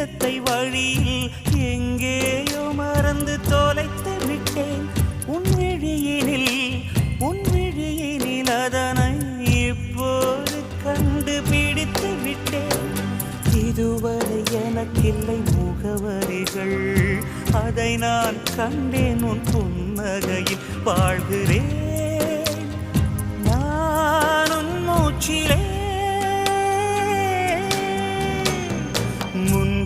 இதயத்தை வழியில் எங்கேயோ மறந்து தொலைத்து விட்டேன். உன் விழியினில் அதனை இப்போது கண்டுபிடித்து விட்டேன். இதுவரை எனக்கில்லை முகவரிகள், அதை நான் கண்டேன் உன் புன்னகையில் வாழ்கிறேன். நான் உன் மூச்சிலே